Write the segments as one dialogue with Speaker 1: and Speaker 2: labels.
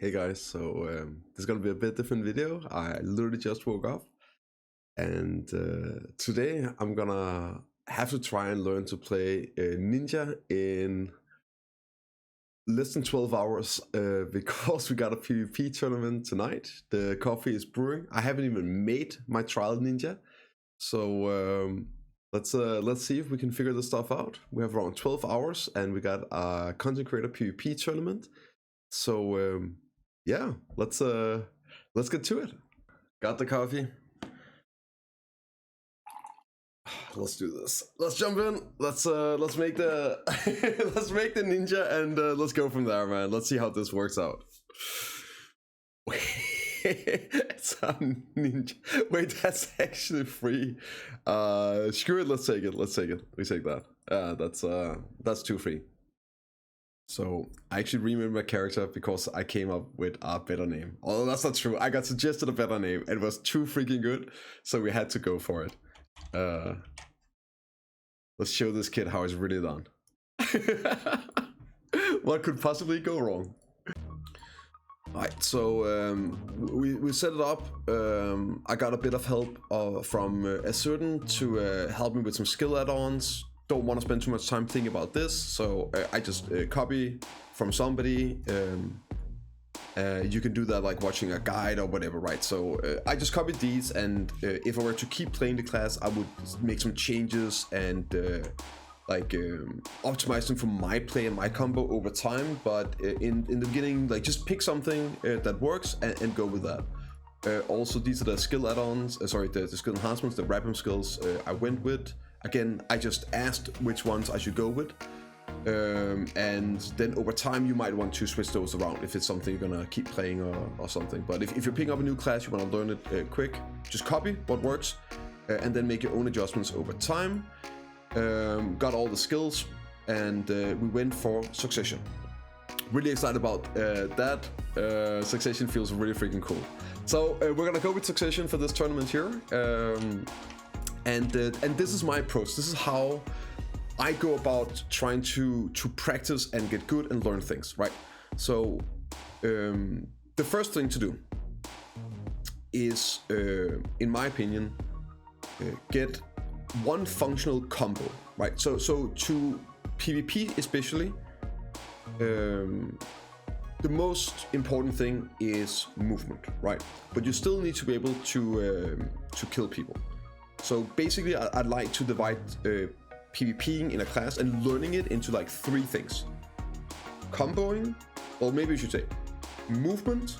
Speaker 1: Hey guys, so this is gonna be a bit different video. I literally just woke up, and today I'm gonna have to try and learn to play Ninja in less than 12 hours because we got a PvP tournament tonight. The coffee is brewing. I haven't even made my trial Ninja, so let's see if we can figure this stuff out. We have around 12 hours, and we got a content creator PvP tournament. So yeah, let's get to it. Got the coffee. Let's do this. Let's jump in. Let's make the let's make the ninja, and let's go from there, man. Let's see how this works out. It's a ninja. Wait, that's actually free. Screw it. Let's take it. Let's take it. We take that. That's too free. So I actually remade my character because I came up with a better name. Although that's not true. I got suggested a better name. It was too freaking good, so we had to go for it. Let's show this kid how it's really done. What could possibly go wrong? Alright, so we set it up. I got a bit of help from Azurden to help me with some skill add-ons. Don't want to spend too much time thinking about this, so I just copy from somebody. You can do that like watching a guide or whatever, right? So I just copied these, and if I were to keep playing the class, I would make some changes and optimize them for my play and my combo over time. But in the beginning, like, just pick something that works and go with that. Also, these are the skill add-ons, the skill enhancements, the rapid skills I went with. Again, I just asked which ones I should go with, and then over time you might want to switch those around if it's something you're gonna keep playing or something. But if you're picking up a new class, you want to learn it quick, just copy what works and then make your own adjustments over time. Got all the skills, and we went for Succession. Really excited about that. Succession feels really freaking cool. So we're gonna go with Succession for this tournament here. And this is my approach. This is how I go about trying to practice and get good and learn things, right? So the first thing to do is, in my opinion, get one functional combo, right? So to PvP especially, the most important thing is movement, right? But you still need to be able to kill people. So basically, I'd like to divide PvPing in a class and learning it into like 3 things: comboing, or maybe you should say movement,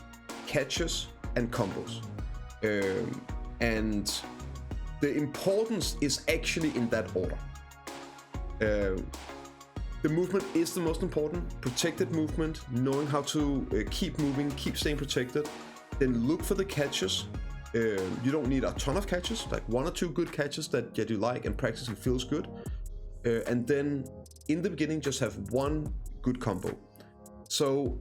Speaker 1: catches, and combos. And the importance is actually in that order. The movement is the most important. Protected movement, knowing how to keep moving, keep staying protected. Then look for the catches. You don't need a ton of catches, like 1 or 2 good catches that you like and practice and feels good. And then in the beginning, just have 1 good combo. So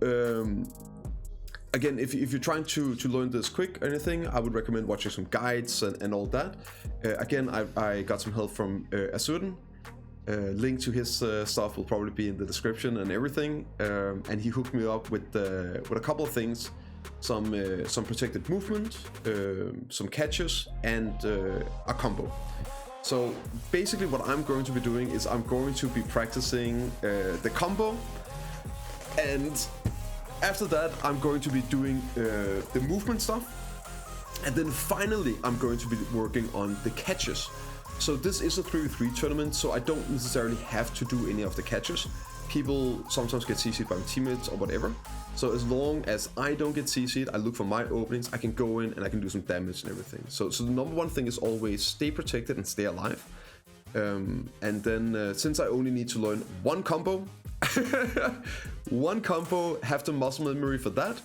Speaker 1: again, if you're trying to learn this quick or anything, I would recommend watching some guides and all that. Again, I got some help from Azurden. Link to his stuff will probably be in the description and everything. And he hooked me up with a couple of things. Some protected movement, some catches, and a combo. So basically what I'm going to be doing is I'm going to be practicing the combo, and after that I'm going to be doing the movement stuff, and then finally I'm going to be working on the catches. So this is a 3v3 tournament, so I don't necessarily have to do any of the catches. People sometimes get CC'd by my teammates or whatever. So as long as I don't get CC'd, I look for my openings, I can go in and I can do some damage and everything. So the number 1 thing is always stay protected and stay alive. And then since I only need to learn 1 combo, have the muscle memory for that.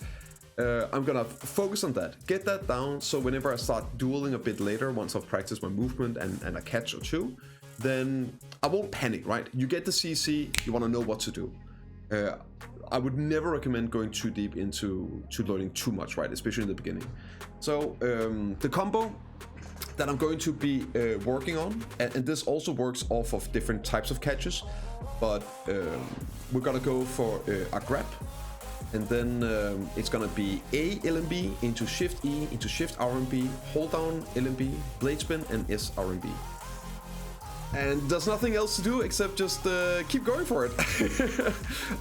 Speaker 1: I'm gonna focus on that, get that down, so whenever I start dueling a bit later, once I've practiced my movement and a catch or 2, then I won't panic, right? You get the CC, you want to know what to do. I would never recommend going too deep into learning too much, right? Especially in the beginning. So the combo that I'm going to be working on, and this also works off of different types of catches, but we're gonna go for a grab, And then it's gonna be A LMB into Shift E into Shift RMB, hold down LMB, blade spin, and S RMB. And there's nothing else to do except just keep going for it.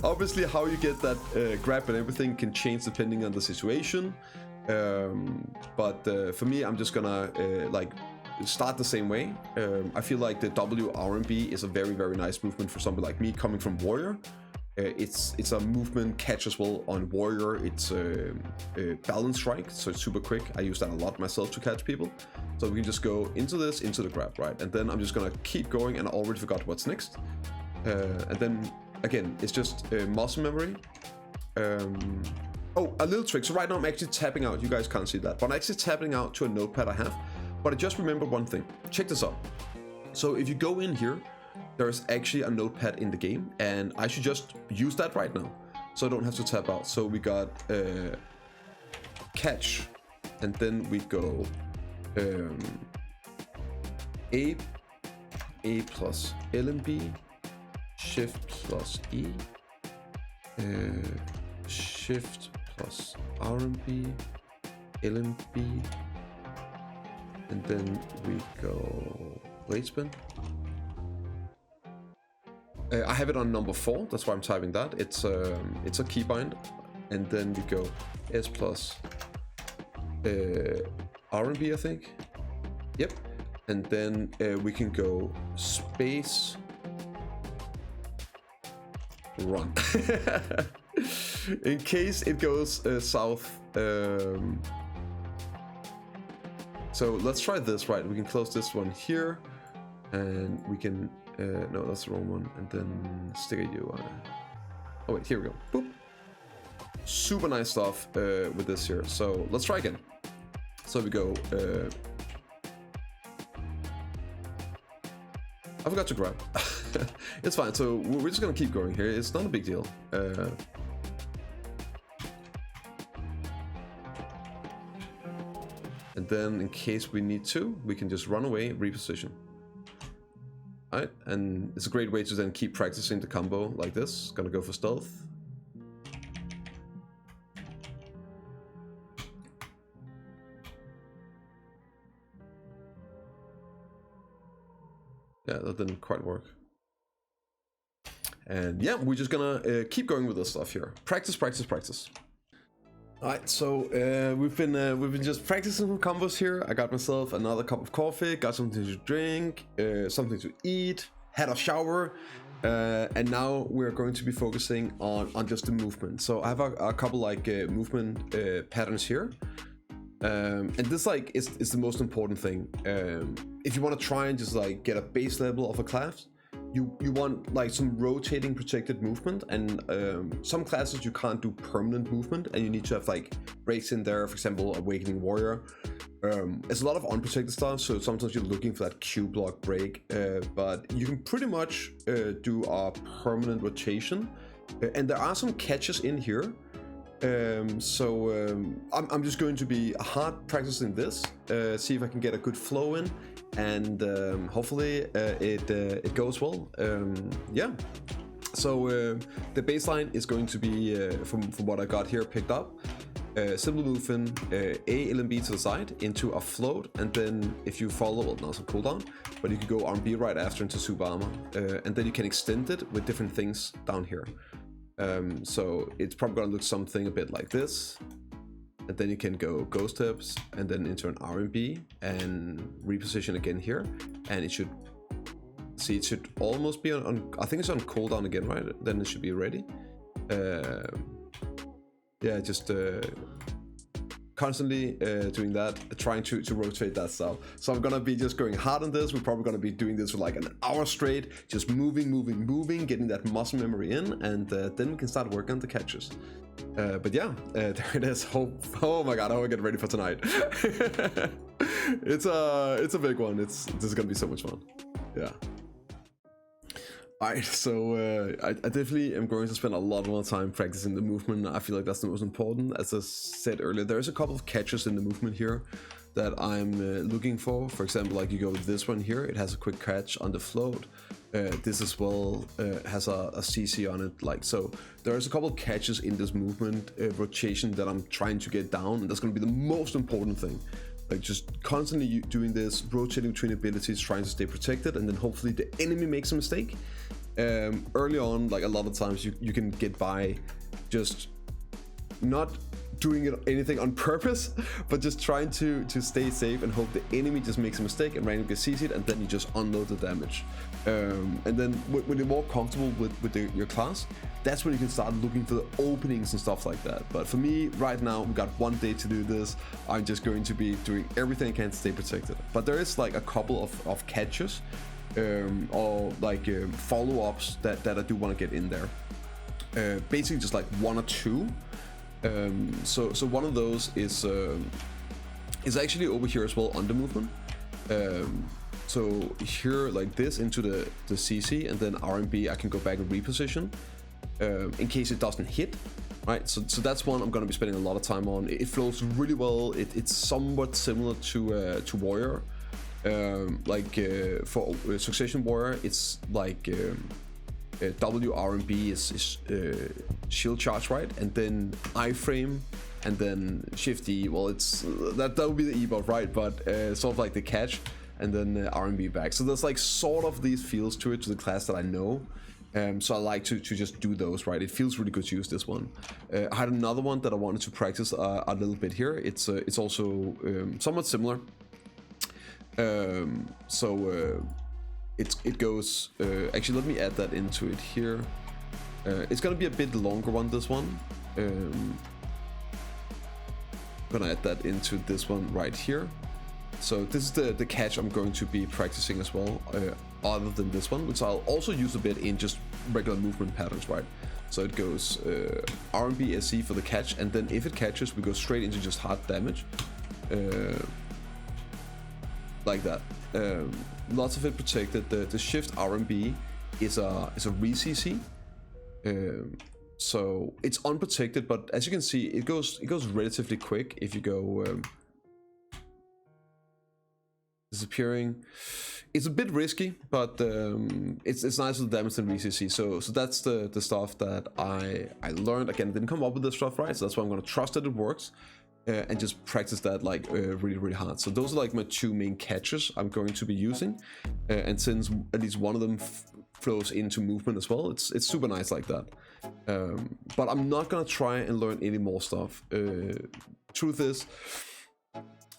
Speaker 1: Obviously, how you get that grab and everything can change depending on the situation. But for me, I'm just gonna like start the same way. I feel like the W RMB is a very, very nice movement for somebody like me coming from Warrior. It's a movement catch as well on Warrior. It's a balance strike, so it's super quick. I use that a lot myself to catch people. So we can just go into this, into the grab, right? And then I'm just gonna keep going, and I already forgot what's next. And then again, it's just muscle memory. Oh, a little trick. So right now I'm actually tapping out. You guys can't see that, but I'm actually tapping out to a notepad I have. But I just remembered one thing. Check this out. So if you go in here, there's actually a notepad in the game, and I should just use that right now, so I don't have to tap out. So we got catch, and then we go A plus LMB, Shift plus E, Shift plus RMB, LMB, and then we go blade spin. I have it on number 4, that's why I'm typing that. It's a keybind, and then we go S plus RMB, I think. Yep, and then we can go space run in case it goes south. So let's try this, right? We can close this one here, and we can no, that's the wrong one, and then stick a UI. Oh wait, here we go. Boop. Super nice stuff with this here. So let's try again. So we go I forgot to grab. It's fine. So we're just gonna keep going here. It's not a big deal. And then in case we need to, we can just run away, reposition. Alright, and it's a great way to then keep practicing the combo like this. Gonna go for stealth. Yeah, that didn't quite work. And yeah, we're just gonna keep going with this stuff here. Practice, practice, practice. Alright, so we've been just practicing some combos here. I got myself another cup of coffee, got something to drink, something to eat, had a shower, and now we're going to be focusing on just the movement. So I have a couple like movement patterns here, and this like is the most important thing. If you want to try and just like get a base level of a class, you want like some rotating protected movement, and some classes you can't do permanent movement, and you need to have like breaks in there. For example, Awakening Warrior. It's a lot of unprotected stuff, so sometimes you're looking for that Q block break, but you can pretty much do a permanent rotation, and there are some catches in here. I'm just going to be hard practicing this, see if I can get a good flow in, and hopefully it goes well. Yeah. So the baseline is going to be from what I got here picked up. Simple movement, A LMB to the side into a float, and then if you follow, well, not some cooldown, but you can go RMB right after into super armor, and then you can extend it with different things down here. So it's probably gonna look something a bit like this, and then you can go ghost steps and then into an RMB and reposition again here, and it should see, it should almost be on I think it's on cooldown again, right? Then it should be ready. Yeah, just constantly doing that, trying to rotate that stuff. So I'm gonna be just going hard on this. We're probably gonna be doing this for like an hour straight, just moving, getting that muscle memory in, and then we can start working on the catches. But yeah, there it is. Oh my god, I want to get ready for tonight. It's a big one. This is gonna be so much fun. Yeah. Alright, so I definitely am going to spend a lot more time practicing the movement. I feel like that's the most important. As I said earlier, there's a couple of catches in the movement here. that I'm looking for. For example, like you go with this one here, it has a quick catch on the float. This as well has a CC on it. Like, so there's a couple of catches in this movement rotation that I'm trying to get down, and that's going to be the most important thing. Like, just constantly doing this, rotating between abilities, trying to stay protected, and then hopefully the enemy makes a mistake. Early on, like a lot of times you can get by just not doing anything on purpose, but just trying to stay safe and hope the enemy just makes a mistake and randomly gets CC'd, and then you just unload the damage. And then when you're more comfortable with your class, that's when you can start looking for the openings and stuff like that. But for me, right now, we got 1 day to do this. I'm just going to be doing everything I can to stay protected. But there is like a couple of catches or like follow-ups that I do want to get in there. Basically just like 1 or 2. So one of those is actually over here as well, under movement. So here, like this, into the CC, and then RMB, I can go back and reposition in case it doesn't hit, right? So that's one I'm going to be spending a lot of time on. It flows really well. It's somewhat similar to Warrior. For Succession Warrior, it's like WRMB is shield charge, right? And then iframe, and then shift E. Well, it's that would be the E-buff, right? But sort of like the catch, and then RMB back. So there's like sort of these feels to it, to the class that I know. So I like to just do those, right? It feels really good to use this one. I had another one that I wanted to practice a little bit here. It's also somewhat similar. It goes, actually let me add that into it here. It's gonna be a bit longer one, this one. Gonna add that into this one right here. So this is the catch I'm going to be practicing as well, other than this one, which I'll also use a bit in just regular movement patterns, right? So it goes RMB SC for the catch, and then if it catches, we go straight into just hard damage. Like that. Lots of it protected. The shift RMB is a re-CC. So it's unprotected, but as you can see, it goes relatively quick if you go disappearing. It's a bit risky, but it's nice with damage and re-CC. So that's the stuff that I learned. Again, I didn't come up with this stuff, right? So that's why I'm gonna trust that it works. And just practice that like really hard. So those are like my 2 main catches I'm going to be using, and since at least one of them flows into movement as well, it's super nice like that. But I'm not gonna try and learn any more stuff. Truth is,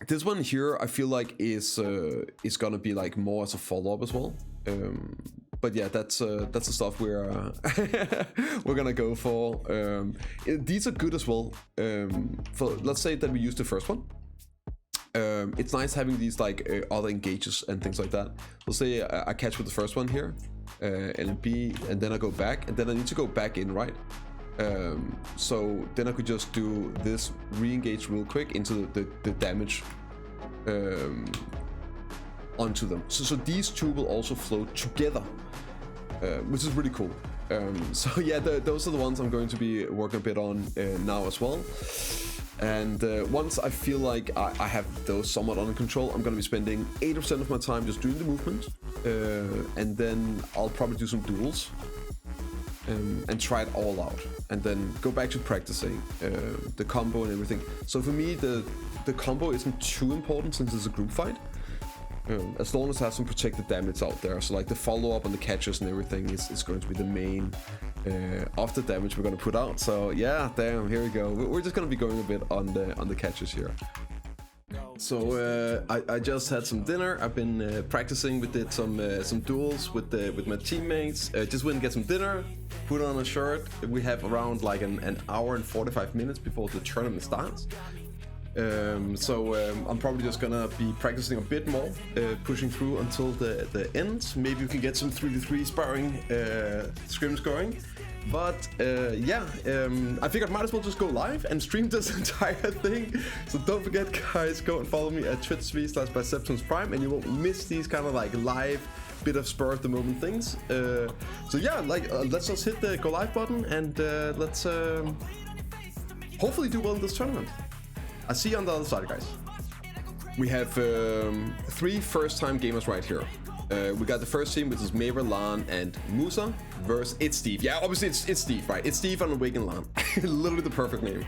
Speaker 1: this one here I feel like is gonna be like more as a follow-up as well. But yeah, that's the stuff we're gonna go for. These are good as well. Let's say that we use the first one. It's nice having these like other engages and things like that. Let's say I catch with the first one here, LB, and then I go back, and then I need to go back in, right? So then I could just do this re-engage real quick into the damage onto them. So these 2 will also flow together, which is really cool. So yeah, those are the ones I'm going to be working a bit on now as well. And once I feel like I have those somewhat under control, I'm going to be spending 80% of my time just doing the movement, and then I'll probably do some duels and try it all out, and then go back to practicing the combo and everything. So for me, the combo isn't too important since it's a group fight. As long as I have some protected damage out there. So like the follow-up on the catches and everything is going to be the main of the damage we're going to put out. So yeah, damn, here we go. We're just going to be going a bit on the catches here. So I just had some dinner. I've been practicing. We did some duels with my teammates. Just went and get some dinner, put on a shirt. We have around like an hour and 45 minutes before the tournament starts. I'm probably just gonna be practicing a bit more, pushing through until the end. Maybe we can get some 3v3 sparring scrims going. But I figured I might as well just go live and stream this entire thing. So don't forget, guys, go and follow me at twitch.tv/bprimegaming, and you won't miss these kind of like live bit of spur of the moment things. Let's just hit the go live button, and let's hopefully do well in this tournament. I'll see you on the other side, guys. We have 3 first-time gamers right here. We got the first team, which is Maver, Lan, and Musa, versus It's Steve. Yeah, obviously it's Steve, right? It's Steve on Awaken Lan. Literally the perfect name.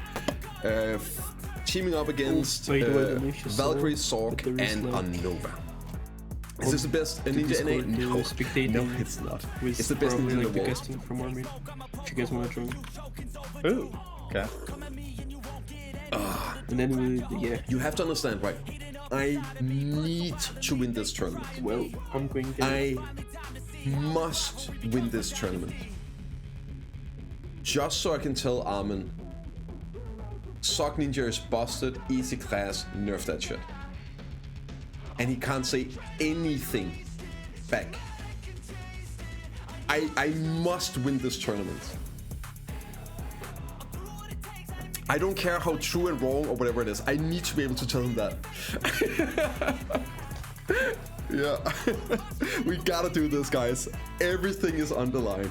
Speaker 1: Teaming up against Valkyrie, Sork, and Anova. Is this the best Ninja NA? No, it's not. It's the best Ninja in the world.
Speaker 2: From Army. If you guys want to join.
Speaker 3: Ooh. Okay.
Speaker 2: And then we, yeah.
Speaker 1: You have to understand, right? I need to win this tournament.
Speaker 2: Well, I'm going to.
Speaker 1: I must win this tournament. Just so I can tell Armin, Sock Ninja is busted, easy class, nerf that shit. And he can't say anything back. I must win this tournament. I don't care how true and wrong or whatever it is. I need to be able to tell him that. Yeah. We gotta do this, guys. Everything is on the line.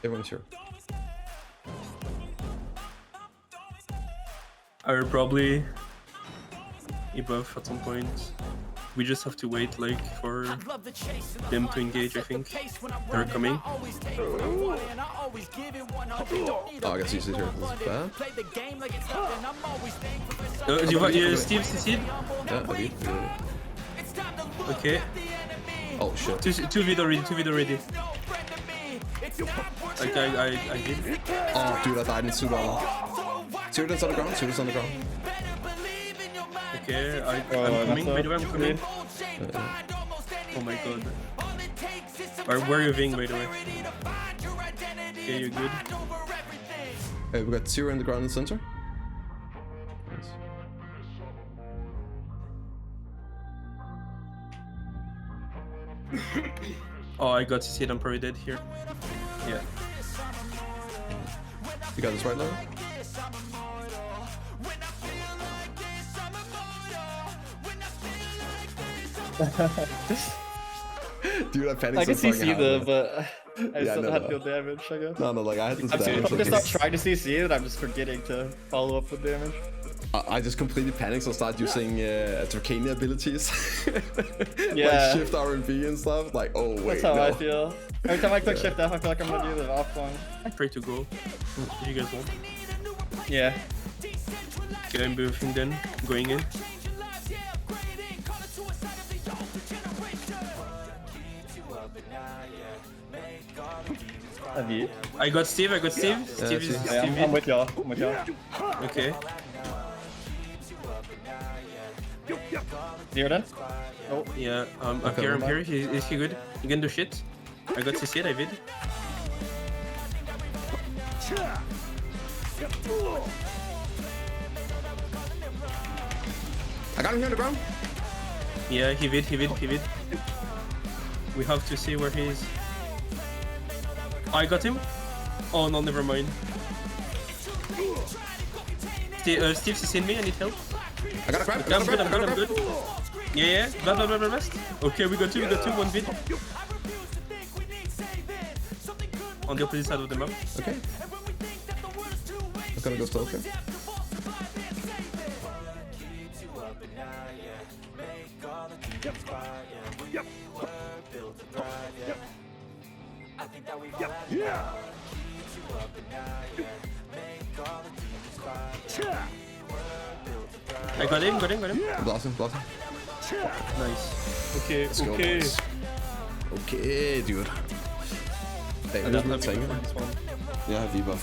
Speaker 1: Everyone's here.
Speaker 2: I will probably ebuff at some point. We just have to wait like for them to engage, I think. They're coming.
Speaker 1: Oh, I guess he's here. This is bad.
Speaker 2: Steve CC'd?
Speaker 1: Yeah, okay.
Speaker 2: Okay.
Speaker 1: Oh shit.
Speaker 2: 2v already, 2v already. I did.
Speaker 1: Oh dude, I died in super. Students on the ground, students on the ground.
Speaker 2: Okay, I'm coming, by the way, I'm coming. Oh my god. Where are you being, by the way? Okay, you're good.
Speaker 1: Hey, we got 0 in the ground in the center. Nice.
Speaker 2: Oh, I got to see it, I'm probably dead here. Yeah.
Speaker 1: You got this right now? Dude, I panicked.
Speaker 3: I can
Speaker 1: so
Speaker 3: CC them, but I
Speaker 1: Yeah,
Speaker 3: still
Speaker 1: no,
Speaker 3: had
Speaker 1: no.
Speaker 3: to deal damage, I guess.
Speaker 1: No, like I had this
Speaker 3: I'm
Speaker 1: damage.
Speaker 3: just not trying to CC it, I'm just forgetting to follow up with damage.
Speaker 1: I just completely panicked, so I started using Dracania abilities.
Speaker 3: Yeah.
Speaker 1: Like shift RNB and stuff. Like, oh wait,
Speaker 3: That's how
Speaker 1: no.
Speaker 3: I feel. Every time I click shift F, I feel like I'm gonna do the off one.
Speaker 2: I try to go. Did you guys want?
Speaker 3: Yeah.
Speaker 2: Okay, I'm buffing then. Going in.
Speaker 3: Have you?
Speaker 2: I got Steve, I got Steve. Steve is
Speaker 3: Yeah, I'm with y'all. I'm with y'all.
Speaker 2: okay.
Speaker 3: Zero then? Oh,
Speaker 2: Yeah, I'm here, I'm here. Is he good? You can do shit. I got CC, David.
Speaker 1: I got him here on the ground.
Speaker 2: Yeah, he did. We have to see where he is. I got him. Oh no, never mind. Steve CC'd me, I need help.
Speaker 1: I got a grab.
Speaker 2: I'm good. Yeah. Best. Okay, we got two, one vid. On the opposite side of the map.
Speaker 1: Okay. I'm gonna go stealth here.
Speaker 2: I got him.
Speaker 1: Blast him.
Speaker 2: Nice. Okay,
Speaker 1: Let's go,
Speaker 2: okay.
Speaker 1: boys. Okay, dude. Hey,
Speaker 2: I
Speaker 1: who's
Speaker 2: don't
Speaker 1: not
Speaker 2: have
Speaker 1: taking
Speaker 2: anything for
Speaker 1: it?
Speaker 2: this one.
Speaker 1: Yeah, I have V-buff.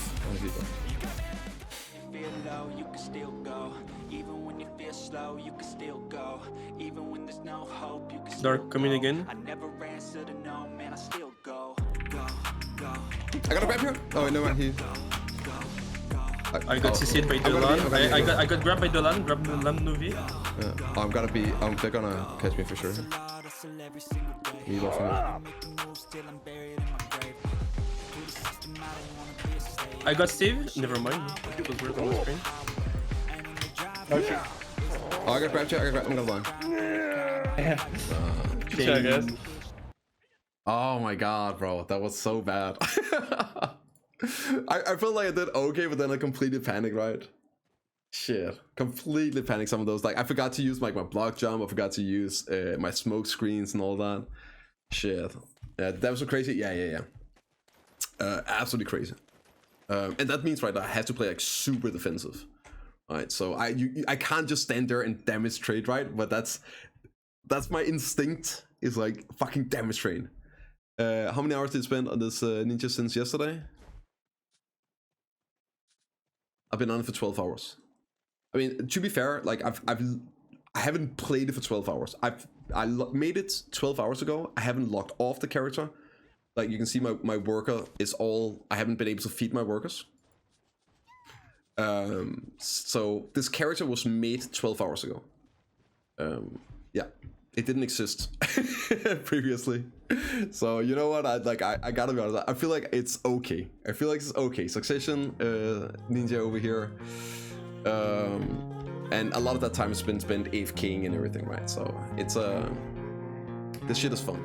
Speaker 4: Feel low, you can still go. Even when you feel slow, you can still go. Even when there's no hope, you can still
Speaker 2: Dark coming
Speaker 4: go.
Speaker 2: again.
Speaker 4: I never answer to no, man, I still go.
Speaker 1: I got a grab here. Oh, wait, no man, he.
Speaker 2: I got CC'd by Dolan. I got grabbed by Dolan, grabbed Dolan Novi.
Speaker 1: Yeah. Oh, I'm gonna be. They're gonna catch me for sure. Me buffing it.
Speaker 2: I got Steve. Never mind. It was weird on the screen.
Speaker 1: Oh, I got grab. I'm gonna blind.
Speaker 3: yeah. Good shot, guys.
Speaker 1: Oh my god, bro, that was so bad. I felt like I did okay, but then I completely panicked, right? Shit, completely panicked some of those. Like I forgot to use like my block jump. I forgot to use my smoke screens and all that. Shit, that was so crazy. Yeah. Absolutely crazy. And that means right, I have to play like super defensive. Right, so I can't just stand there and damage trade, right? But that's my instinct, is like fucking damage trade. How many hours did you spend on this ninja since yesterday? I've been on it for 12 hours. I mean, to be fair, like I haven't played it for 12 hours. I made it 12 hours ago. I haven't locked off the character. Like you can see, my worker is all. I haven't been able to feed my workers. So this character was made 12 hours ago. Yeah, it didn't exist previously. So you know what? I gotta be honest. I feel like it's okay. I feel like it's okay. Succession, ninja over here. And a lot of that time has been spent AFKing and everything, right? So it's this shit is fun.